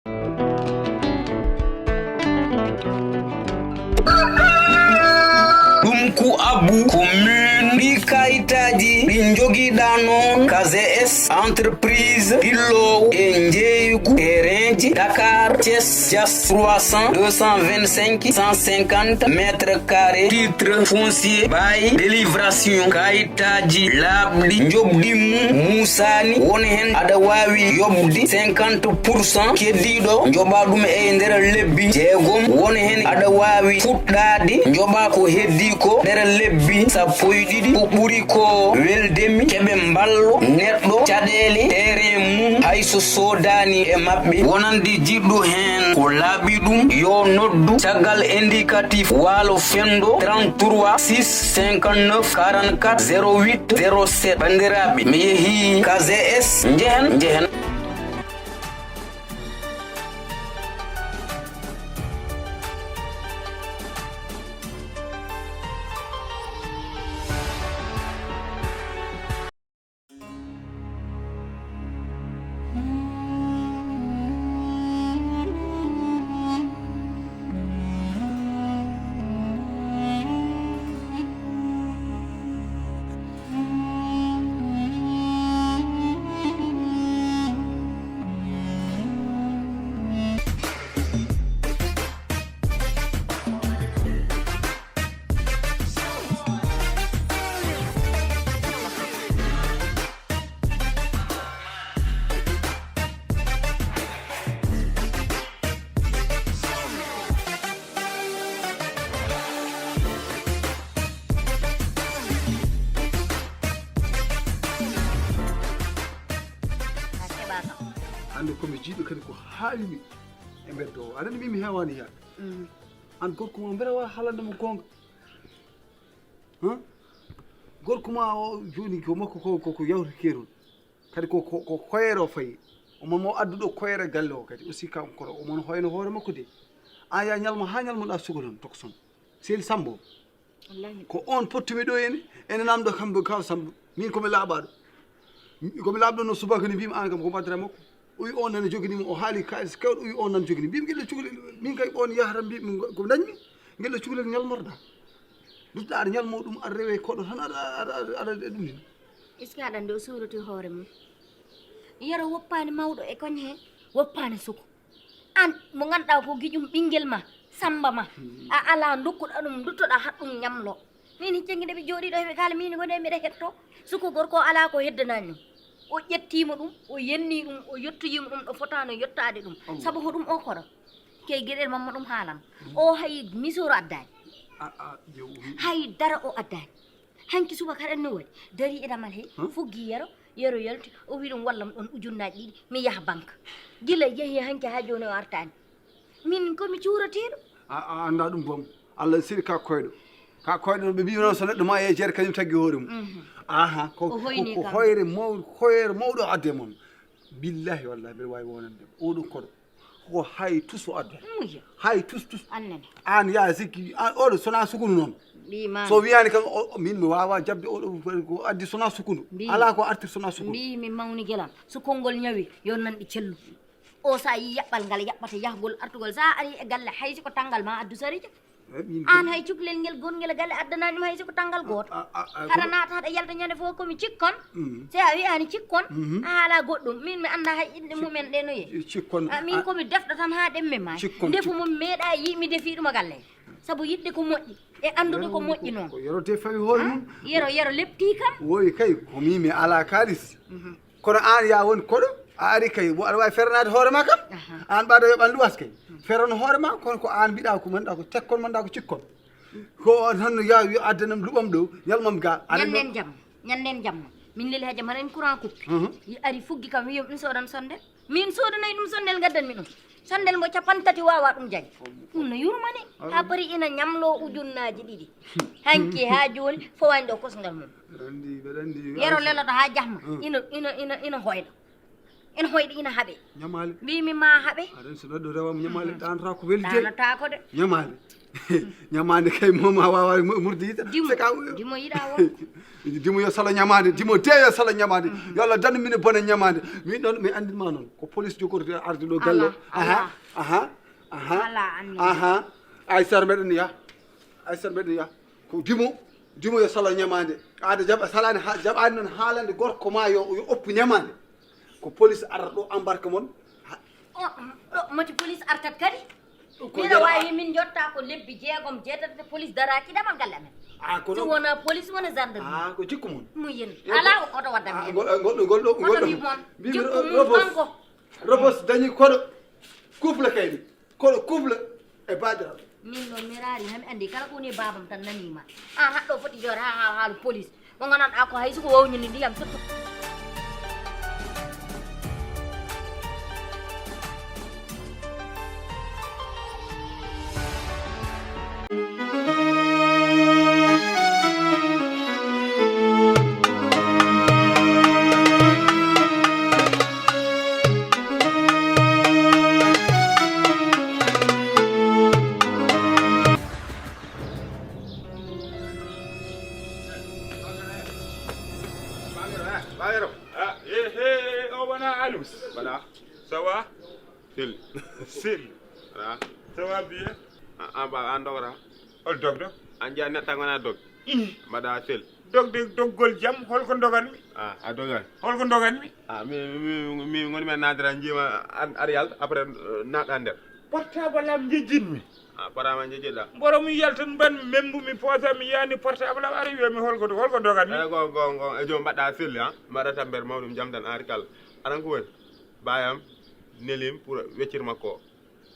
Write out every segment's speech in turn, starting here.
Ku abu commune ɗi kayitaji ɗi jogiɗa noon KZS entreprise pillow e jeeygu terrainji Dakar Thiès Dias 300 225 150 mètres carrés titre foncier bail délivration kayitaji laaɓɗi jobdimu musani woni hen aɗa wawi yobdi 50% keddiɗo joɓa ɗum e nder lebbi jeegom woni hen aɗa wawi fuɗɗade joɓa ko heddi ko nder lebbi sappo e ɗiɗi ko ɓuri ko weldemi keɓe mballo neɗɗo caɗele terrain mum hayso sodani e maɓɓe wonandi jiɗɗo hen ko laaɓi ɗum yo noddu caggal indicatif waalo fendo 33 6 59 44 08 07 bandiraɓe mi yeehi KZS jehen ande komi jiiɗo kadi ko haalimi e mbeddo o aɗa mi hewani yaade an gorko ma mbere wawi haalandema gonga gorko ma o joni ko makko ko yawti kerol kadi ko koyere o fayi omon mo adduɗo koyere galle o kadi aussi kankoro omon hoyno hoore makko de an ya ñalma ha ñalmoɗa sugonon tokson sel Sambo ko on pottumi ɗo ene namdo kamɓe kaw Sambo min komi laaɓaɗo komi laaɓɗo no subaka ni mbimi an kam ko baddere makko o wi on nane joginima o haali kalis kewɗo o wi on nan jogini mbimi gueɗe cukalel min kay on yahata mbimi ko dañmi gueɗe cukalel ñalmorɗa dutɗa aɗa ñalmo ɗum aɗa rewe koɗo tan aɗa ɗum ni est ce que aɗa andi o surati hoore mum yero woppani mawɗo e koñ he woppani suko an mo ganduɗa ko guiƴum ɓinguel ma Samba ma a ala dokkuɗa ɗum duttoɗa haɗɗum ñamlo min hiccengi nde ɓe jooɗiɗo heɓe kaala min gone mbiɗa hetto suko gorko ala ko heddanani ɗum o ƴettima ɗum o yenni ɗum o yettoyima ɗum ɗo fotano yettade ɗum saabu hoɗum o koɗo key gueɗel mamma ɗum haalan o hay misoro addani hay dara o addani hanki subaka ɗen no waɗi dari e ɗamal he foggi yero yalti o wi ɗum wallam ɗon ujunnaji ɗiɗi mi yaha banque gila yeehi hanki ha joni o artani min komi cuurateɗo a anda ɗum boom Allah siri ka koyɗo ɓe mbi noon so neɗɗo ma e jeere kañum tagui hoore mum aha ko hoyre mawɗo adde moon billahi wallahi mbeɗa wawi wonande oɗo koɗo ko hay tus o adde hay tus an yaa sikki oɗo sona sukunu noon so wiyani kam min mi wawa jabde oɗo ko addi sona sukundu ala ko artir sona sukundu mbimi mawni guelam so konngol ñawi yo nanɗi cellu o sa yi yaɓɓal ngal yaɓɓata yahgol artugol sa ari e galle haysi ko tanggal ma addu sarija an hay cukalel ngel gongel galle addanani ɗum haysi ko tanggal goto haɗa naata haɗa yalta ñande fof komi cikkon se a wiyani cikkon a haala goɗɗum min mi anda hay inɗe mumen ɗe no ye cikkon min komi defɗo tan ha ɗemme ma ndefu mum meeɗa yi mi defi ɗuma galle saabu yiɗde ko moƴƴi e andude ko moƴƴi noon yerote fawi hoore mum yero lepti kam wowi kay ko mimi ala kalis kono an ya woni koɗo a ari kay aɗa wawi feranade hoore ma kam an ɓaɗo yoɓan luwas kay ferano hoore ma kono ko an mbiɗa ko manɗa ko tekkon manɗa ko cikkon ko tan yo addanam luɓam ɗo ñalmam ga ñanden jamma min leli ha jam haɗa en courant coupé ari fuggi kam wiyom ɗum sodan sondel min sodanayi ɗum sondel gaddanmi ɗum sondel mo capantati wawa ɗum jañi ɗum no yurmani ha paari ina ñamlo ujunnaji ɗiɗi hanki ha joni fo wani ɗo kosgal mum yero leloto ha jahma ina hoyɗo en hoyɗi ina haɓe ñamale mbimi ma haɓe aɗan so neɗɗo rewama ñamale ɗanata ko weli de ɗanata ko de ñamale ñamade kay moma wawa murde yita dimo yiɗa won dimo yo sala ñamade dimo deyo sala ñamade yo Allah dandu min bone ñamade min ɗon mi andinma noon ko police jogorte arde ɗo galle ay sar meɗen ya ko dimo yo sala ñamade aade jaɓa salani jaɓani noon haalande gorko ma yo oppu ñamade ko police arata ɗo embarque mon ɗo mati police artat kadi mbiɗa wawi min jotta ko lebbi 6 police daraki ɗama galle amen so wona police wona gendarme ko jikku mon muyen ala ko koto wadda mi goɗɗo robos dañi koɗo couple kayni koɗo couple e badiraɗo min noon mi raari hami andi kala ko woni babam tan nanima an haɗɗo foti jode ha haalu police mo gandanɗa ko hay soko wawñini ndiyam surtout Voilà. Ça va? Sil. Ah. Ça va bien? Amba andora. Ol dog. Anja netta ngona dog. Mada sel. Dog gol jam hol ko dogan mi. A dogan. Hol ko dogan mi? Mi ngoni men nadra njima arial après nat ander. Portable am jejin mi. Parama jejida. Borom yaltan ban membu mi posa mi yani portable am ari mi hol ko dogan mi. Go e jom bada sel ha. Mada tamber mawdum jamdan arikal. Anan ko won bayam nelim pour weccir makko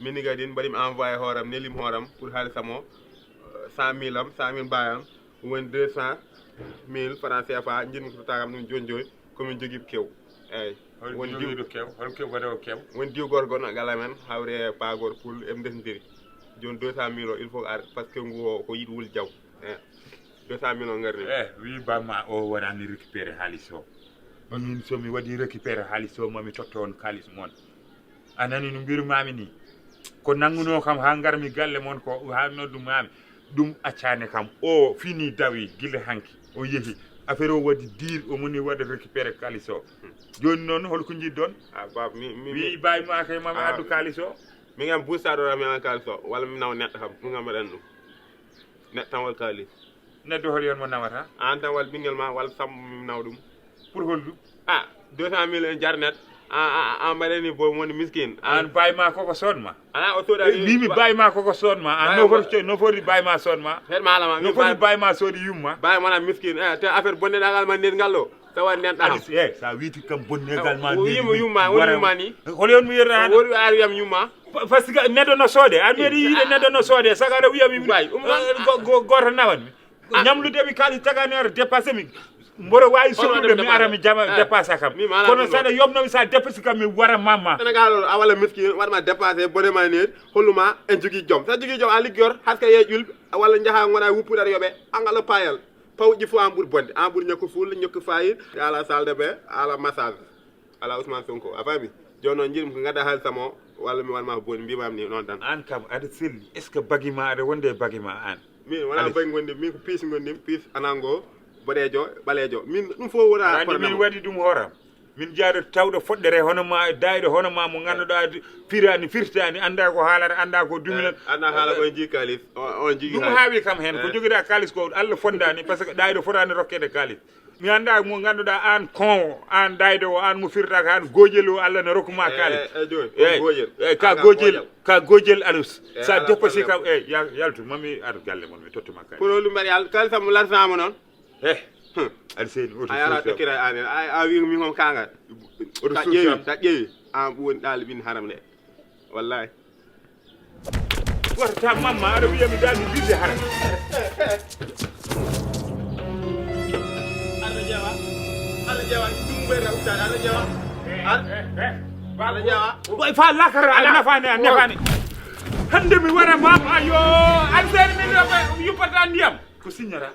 mini gadin badim envoyer horam nelim horam pour halisamo 100 000 am 100 000 bayam won 200 000 francs CFA njin ko tagam dum jonjoy komi jogi kew ay won diw do kew hol kew wado kew won diw gorgo na galamen hawre pagor pour em desndiri jon 200 000 il faut ar parce que ngo ko yidwul jaw 200 000 ngarni wi ba ma o wara ni récupérer haliso min somi wadi récupérer halis o mami totto on kalis mon anani no mbiru mami ni ko nanguno kam ha garmi galle mon ko ha noddu mami dum acciane kam o fini dawi gile hanki o yehi affaire o wadi dir o moni wadi récupérer kalis o joni non hol ko jiddon bab mi bay ma kay mami addu kalis o mi ngam boustado rami an kalis o wala mi naw net xam mi ngam dan dum net tan wal kalis neddo hol yon mo nawata an tan wal bingel ma wal sam mi naw dum pour holdu 200 000 jarnet a mareni bo mon miskin an bayma koko sodma ana o soda mi bayma koko sodma an no fori bayma sodma fet malama mi fori bayma sodi yumma bayma na miskin te affaire bonne dagal man nen gallo tawa nen da sa witi kam bonne gal man yumma ni holion mi yerna wori ar yam yumma parce que nedo no sode an medi yide nedo no sode sagara wiyami bay goto nawan mi nyamlude mi kali taganere dépasser mi mboro wayi sodude mi ara mi jama dépasser kam kono sada yobno mi sa dépasser kam mi wara mamma Sénégal awala miskin wadma dépasser bonema net holuma en jogi jom sa jogi jom a ligyor haska yejul wala njaha ngona wuppudar yobe angala payal pawji fu ambur bonde ambur ñako ful ñako fayit ala salle de bain ala massage ala Ousmane Sonko afami jono njir ko ngada hal samo wala mi wanma boni mbimam ni non tan an kam ada selli est ce que bagima ada wonde bagima an min wala bay gonde min ko pis gonde pis anango bodejo balejo min dum fo wona ko min wadi dum horam min jaado tawdo foddere hono ma daydo hono ma mo ganduda firani firtani anda ko haalata anda ko dumina anda haala ko ji kalis on jigi dum haawi kam hen ko jogida kalis ko Allah fondani parce que daydo fotani rokkede kalis mi anda mo ganduda an kon an daydo an mo firta kan gojelo Allah ne rokkuma kalis ka gojel alus sa dépasser kam yaltu mami ar galle mon mi tottuma kalis pour lu mbar yal kalisa mo larsama non al seyni oto ayara tekira an a wi mi ngom kanga oto ta jeewi an woni dal bin haram le wallahi warta mamma ara wi mi dal bidde haram alla jawa dum be rawta alla jawa alla jawa boy fa lakara ala nafani hande mi wara mam ayo an seyni mi yupata ndiyam ko signara